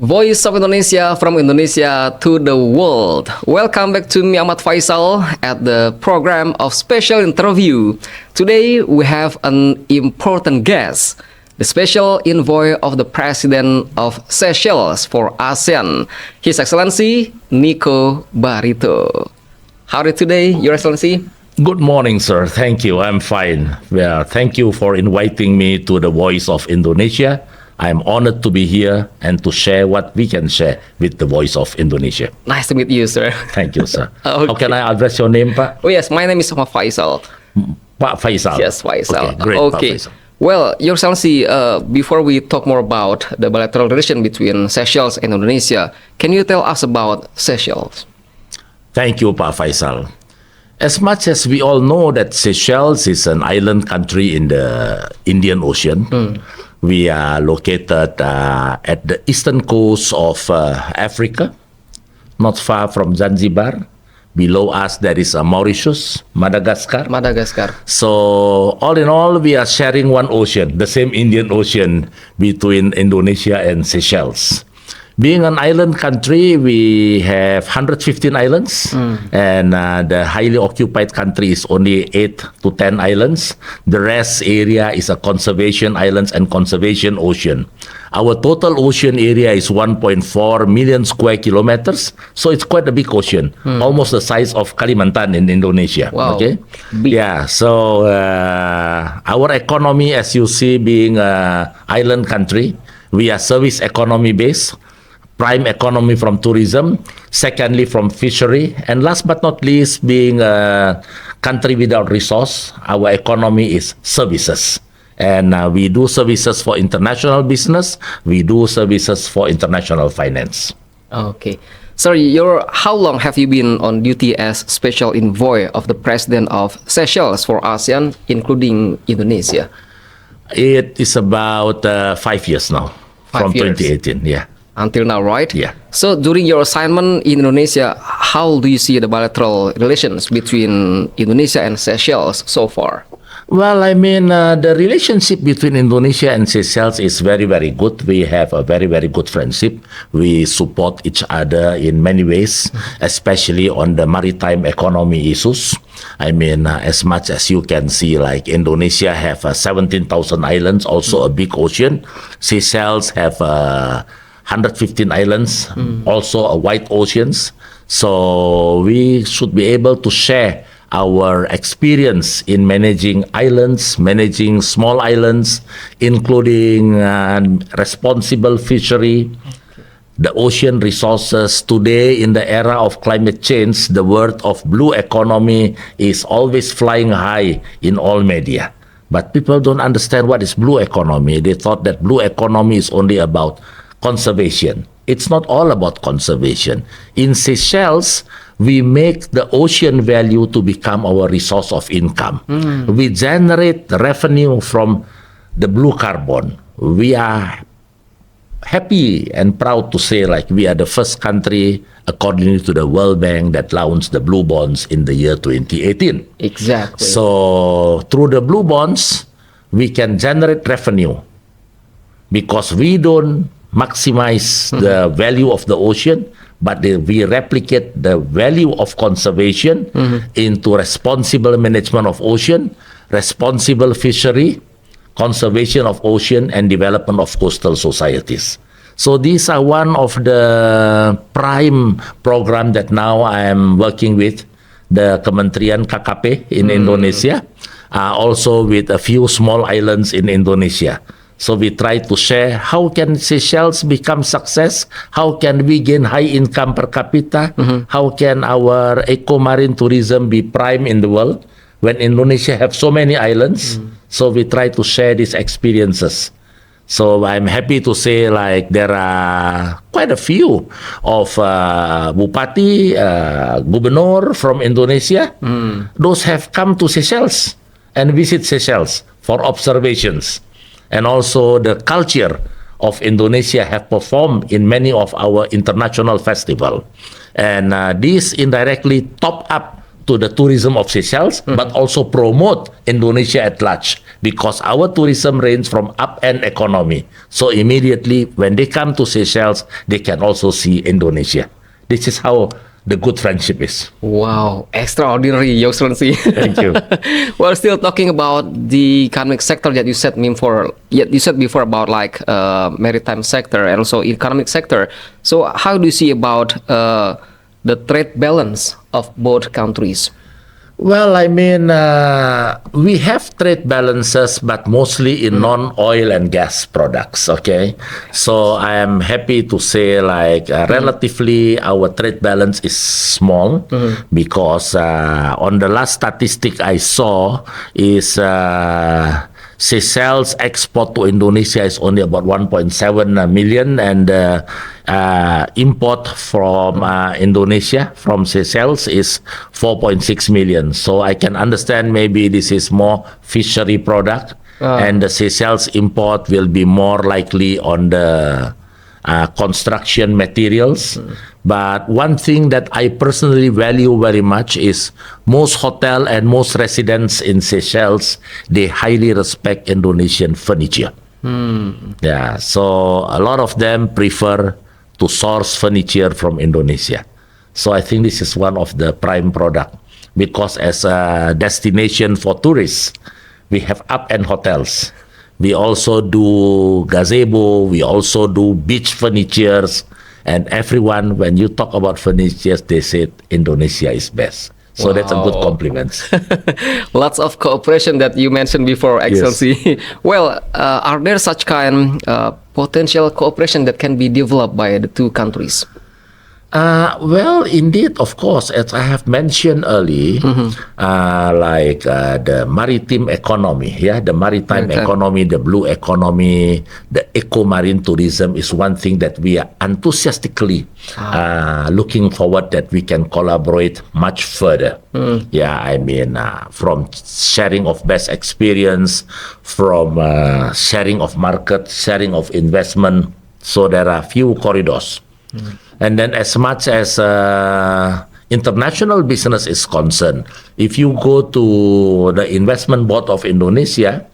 Voice of Indonesia from Indonesia to the world. Welcome back to me, Ahmad Faisal, at the program of special interview. Today we have an important guest, the special envoy of the President of Seychelles for ASEAN, His Excellency Nico Barito. How are you today, Your Excellency? Good morning, sir. Thank you. I'm fine. Thank you for inviting me to the Voice of Indonesia. I'm honored to be here and to share what we can share with the Voice of Indonesia. Nice to meet you, sir. Thank you, sir. Okay. How can I address your name, Pak? Oh yes, my name is Ahmad Faisal. Pak Faisal. Yes, Faisal. Okay, great, Pak Faisal. Well, Your Excellency, before we talk more about the bilateral relation between Seychelles and Indonesia, can you tell us about Seychelles? Thank you, Pak Faisal. As much as we all know that Seychelles is an island country in the Indian Ocean, we are located at the eastern coast of Africa, not far from Zanzibar. Below us, there is Mauritius, Madagascar. So, all in all, we are sharing one ocean, the same Indian Ocean between Indonesia and Seychelles. Being an island country, we have 115 islands, and the highly occupied country is only 8 to 10 islands. The rest area is a conservation islands and conservation ocean. Our total ocean area is 1.4 million square kilometers, so it's quite a big ocean, almost the size of Kalimantan in Indonesia. Wow. Okay, big. Yeah. So our economy, as you see, being an island country, we are service economy based. Prime economy from tourism, secondly from fishery, and last but not least, being a country without resource, our economy is services. And we do services for international business, we do services for international finance. Okay. Sir, how long have you been on duty as special envoy of the President of Seychelles for ASEAN, including Indonesia? It is about 5 years now, 5 from years. 2018, yeah. Until now, right? Yeah. So during your assignment in Indonesia, how do you see the bilateral relations between Indonesia and Seychelles so far? Well, I mean, the relationship between Indonesia and Seychelles is very, very good. We have a very, very good friendship. We support each other in many ways, especially on the maritime economy issues. I mean, as much as you can see, like Indonesia have 17,000 islands, also a big ocean. Seychelles have 115 islands, also a wide oceans. So we should be able to share our experience in managing islands, managing small islands, including responsible fishery, the ocean resources. Today, in the era of climate change, the word of blue economy is always flying high in all media. But people don't understand what is blue economy. They thought that blue economy is only about conservation. It's not all about conservation. In Seychelles, we make the ocean value to become our resource of income. We generate revenue from the blue carbon. We are happy and proud to say, like, we are the first country, according to the World Bank, that launched the blue bonds in the year 2018. Exactly. So through the blue bonds, we can generate revenue because we don't maximize the value of the ocean, but we replicate the value of conservation into responsible management of ocean, responsible fishery, conservation of ocean, and development of coastal societies. So these are one of the prime program that now I am working with the Kementerian KKP in Indonesia, also with a few small islands in Indonesia. So we try to share how can Seychelles become success, how can we gain high income per capita, how can our eco-marine tourism be prime in the world when Indonesia have so many islands. So we try to share these experiences. So I'm happy to say, like, there are quite a few of Bupati, Gubernur from Indonesia. Those have come to Seychelles and visit Seychelles for observations. And also the culture of Indonesia have performed in many of our international festival. And this indirectly top up to the tourism of Seychelles, but also promote Indonesia at large, because our tourism range from up-end economy. So immediately when they come to Seychelles, they can also see Indonesia. This is how the good friendship is. Wow, extraordinary, Your Excellency. Thank you. We're still talking about the economic sector that you said before about like maritime sector and also economic sector. So how do you see about the trade balance of both countries? Well, we have trade balances, but mostly in non-oil and gas products, okay? So I am happy to say, relatively, our trade balance is small, because on the last statistic I saw is Seychelles export to Indonesia is only about 1.7 million, and import from Indonesia, from Seychelles, is 4.6 million. So I can understand maybe this is more fishery product, and the Seychelles import will be more likely on the construction materials. But one thing that I personally value very much is most hotel and most residents in Seychelles, they highly respect Indonesian furniture. Yeah, so a lot of them prefer to source furniture from Indonesia. So I think this is one of the prime product, because as a destination for tourists, we have up-end hotels. We also do gazebo, we also do beach furnitures, and everyone, when you talk about furniture, they say Indonesia is best. So that's a good Wow. compliment. Lots of cooperation that you mentioned before, Excellency. Well, are there such kind potential cooperation that can be developed by the two countries? Well, indeed, of course, as I have mentioned earlier, the maritime economy, the maritime economy, the blue economy, the eco-marine tourism is one thing that we are enthusiastically looking forward that we can collaborate much further. From sharing of best experience, from sharing of market, sharing of investment. So there are few corridors. And then as much as international business is concerned, if you go to the Investment Board of Indonesia,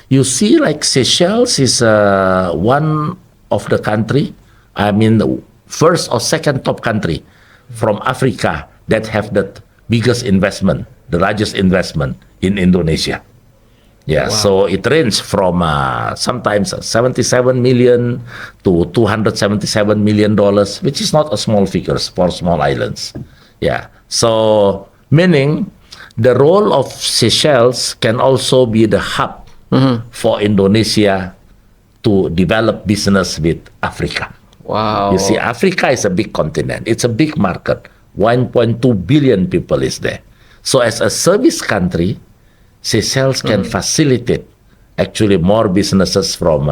you see like Seychelles is one of the country, first or second top country from Africa that have the biggest investment, the largest investment in Indonesia. Yeah, so it ranges from sometimes 77 million to 277 million dollars, which is not a small figure for small islands. Yeah, so meaning the role of Seychelles can also be the hub for Indonesia to develop business with Africa. Wow. You see, Africa is a big continent. It's a big market. 1.2 billion people is there. So as a service country, Seychelles can facilitate actually more businesses from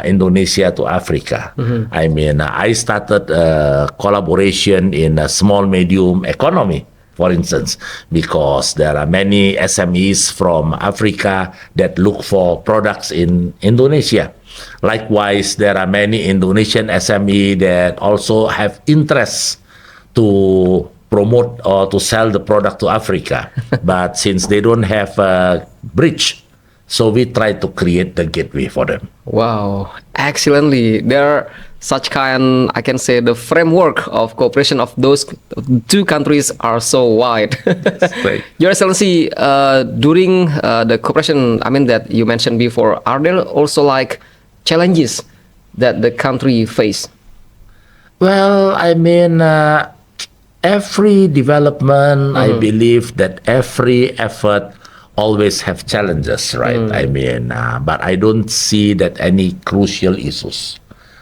Indonesia to Africa. I started a collaboration in a small medium economy, for instance, because there are many SMEs from Africa that look for products in Indonesia. Likewise, there are many Indonesian SME that also have interest to promote or to sell the product to Africa. But since they don't have a bridge, so we try to create the gateway for them. Wow, excellently. There are such kind, I can say, the framework of cooperation of those two countries are so wide. Right. Your Excellency, during the cooperation, that you mentioned before, are there also like challenges that the country face? Well, every development, I believe that every effort always have challenges, right? But I don't see that any crucial issues.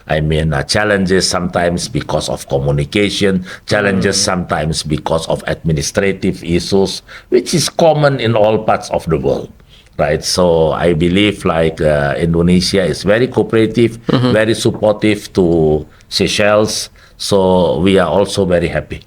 Challenges sometimes because of communication, challenges sometimes because of administrative issues, which is common in all parts of the world, right? So I believe Indonesia is very cooperative, very supportive to Seychelles. So we are also very happy.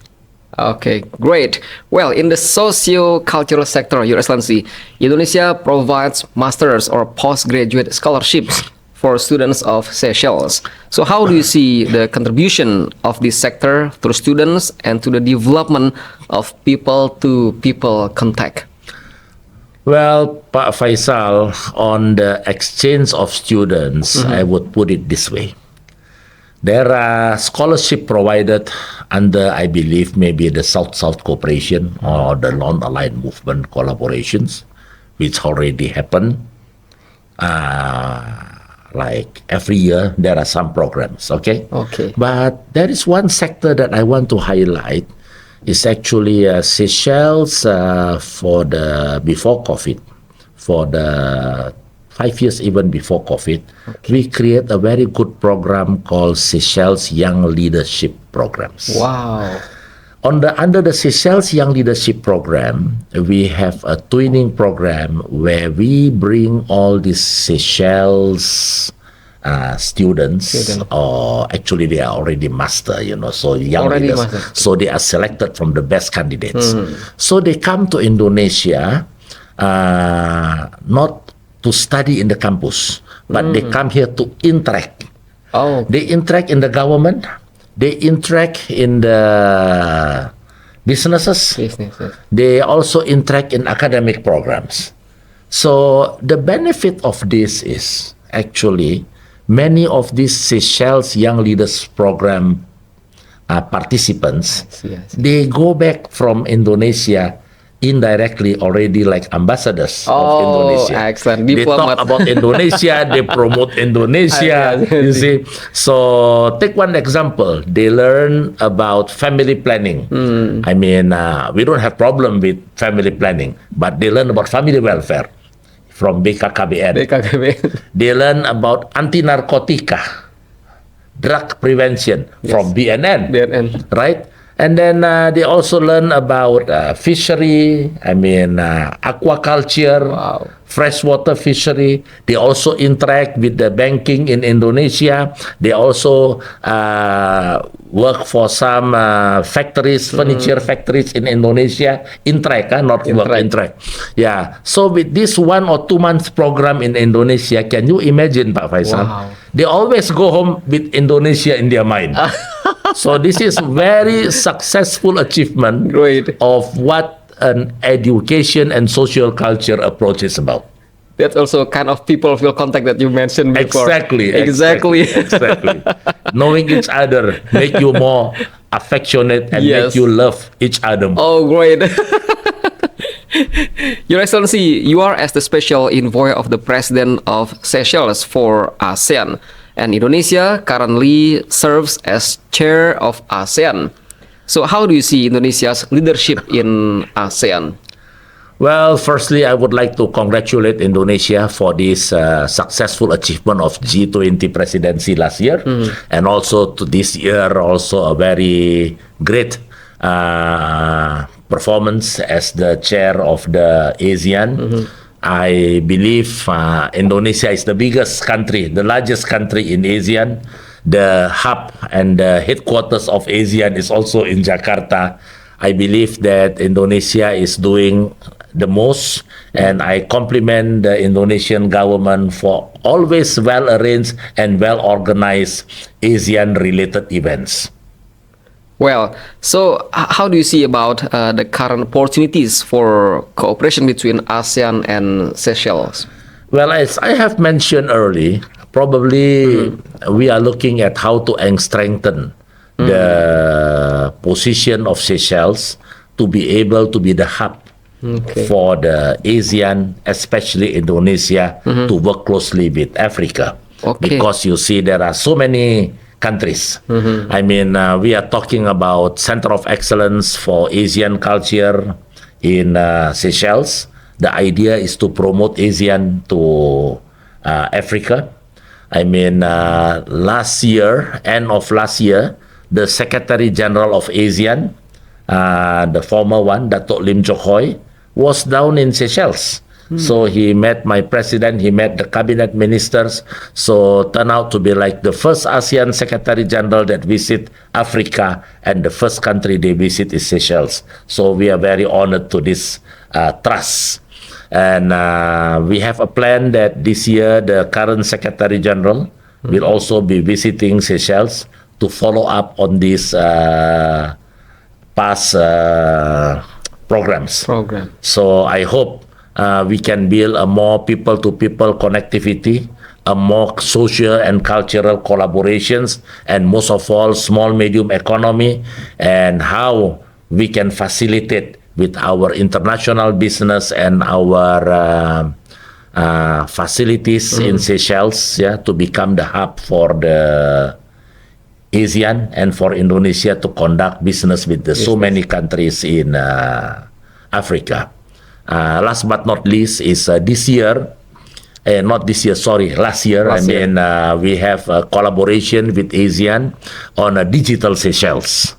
Okay, great. Well, in the socio-cultural sector, Your Excellency, Indonesia provides master's or postgraduate scholarships for students of Seychelles. So how do you see the contribution of this sector through students and to the development of people-to-people contact? Well, Pak Faisal, on the exchange of students, I would put it this way. There are scholarship provided under, I believe, maybe the South-South Cooperation or the Non-Aligned Movement collaborations, which already happened. Like every year, there are some programs, okay? Okay. But there is one sector that I want to highlight. Is actually Seychelles for the before COVID, for the 5 years even before COVID, we create a very good program called Seychelles Young Leadership Programs. Wow. Under the Seychelles Young Leadership Program, we have a twinning program where we bring all these Seychelles students, or actually they are already master, so young Already leaders. master. So they are selected from the best candidates. So they come to Indonesia, not to study in the campus, but they come here to interact. Oh, They interact in the government. They interact in the businesses. business. Yes. They also interact in academic programs. So the benefit of this is actually many of these Seychelles Young Leaders Program participants, I see. they go back from Indonesia indirectly already like ambassadors of Oh, Indonesia. excellent. They talk Diplomat. about Indonesia, they promote Indonesia, you see. So take one example. They learn about family planning. I mean, we don't have problem with family planning, but they learn about family welfare from BKKBN. BKKB. They learn about anti-narcotica, drug prevention from BNN, BNN. right? And then they also learn about fishery, aquaculture, Wow. freshwater fishery. They also interact with the banking in Indonesia. They also work for some factories, furniture factories in Indonesia. Interact, not work, interact. Yeah. So with this 1 or 2 month program in Indonesia, can you imagine, Pak Faisal? Wow. They always go home with Indonesia in their mind. So this is very successful achievement Great. of what an education and social culture approach is about. That's also kind of people feel contact that you mentioned before. Exactly. Exactly. Knowing each other make you more affectionate and Yes. make you love each other more. Oh, great. Your Excellency, you are as the special envoy of the President of Seychelles for ASEAN, and Indonesia currently serves as chair of ASEAN. So how do you see Indonesia's leadership in ASEAN? Well, firstly, I would like to congratulate Indonesia for this successful achievement of G20 presidency last year, and also to this year also a very great performance as the chair of the ASEAN. I believe Indonesia is the biggest country, the largest country in ASEAN. The hub and the headquarters of ASEAN is also in Jakarta. I believe that Indonesia is doing the most, and I compliment the Indonesian government for always well-arranged and well-organized ASEAN-related events. Well, so how do you see about the current opportunities for cooperation between ASEAN and Seychelles? Well, as I have mentioned early, probably we are looking at how to strengthen the position of Seychelles to be able to be the hub for the ASEAN, especially Indonesia, to work closely with Africa. Okay. Because you see there are so many countries. I mean, we are talking about Center of Excellence for Asian Culture in Seychelles. The idea is to promote ASEAN to Africa. I mean, last year, end of last year, the Secretary General of ASEAN, the former one, Dato' Lim Chok Hoi, was down in Seychelles. So he met my president, he met the cabinet ministers. So turned out to be like the first ASEAN Secretary General that visit Africa, and the first country they visit is Seychelles. So we are very honored to this trust. And we have a plan that this year the current Secretary General will also be visiting Seychelles to follow up on these past programs. So I hope we can build a more people-to-people connectivity, a more social and cultural collaborations, and most of all, small-medium economy, and how we can facilitate with our international business and our facilities in Seychelles, to become the hub for the ASEAN and for Indonesia to conduct business with so many countries in Africa. Last but not least is this year, last year. We have a collaboration with ASEAN on a digital Seychelles.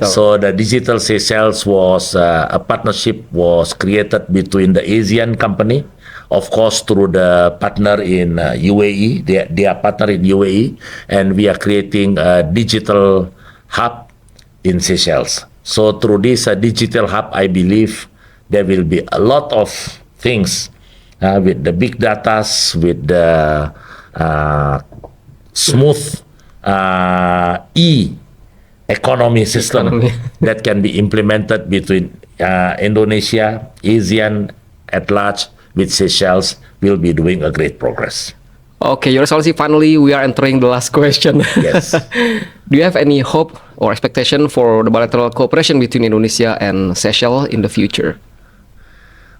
So the digital Seychelles was a partnership was created between the ASEAN company, of course through the partner in UAE. They are partner in UAE, and we are creating a digital hub in Seychelles. So through this digital hub, I believe there will be a lot of things with the big data, with the smooth economy system that can be implemented between Indonesia, ASEAN at large, with Seychelles. Will be doing a great progress. Okay, Your Excellency, finally we are entering the last question. Yes. Do you have any hope or expectation for the bilateral cooperation between Indonesia and Seychelles in the future?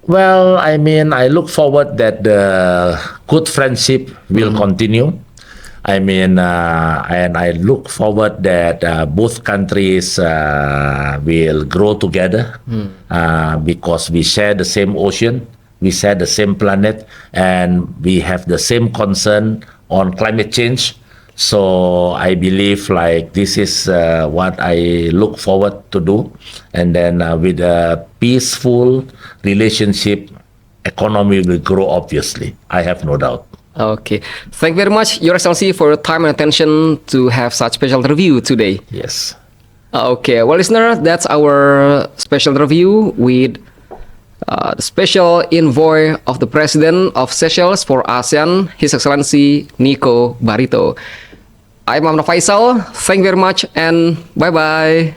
Well, I look forward that the good friendship will continue. And I look forward that both countries will grow together because we share the same ocean, we share the same planet, and we have the same concern on climate change. So I believe this is what I look forward to do. And then with a peaceful relationship, economy will grow, obviously. I have no doubt. Okay. Thank you very much, Your Excellency, for your time and attention to have such special review today. Yes. Okay. Well, listener, that's our special review with the special envoy of the President of Seychelles for ASEAN, His Excellency Niko Barito. I'm Muhammad Faisal. Thank you very much and bye-bye.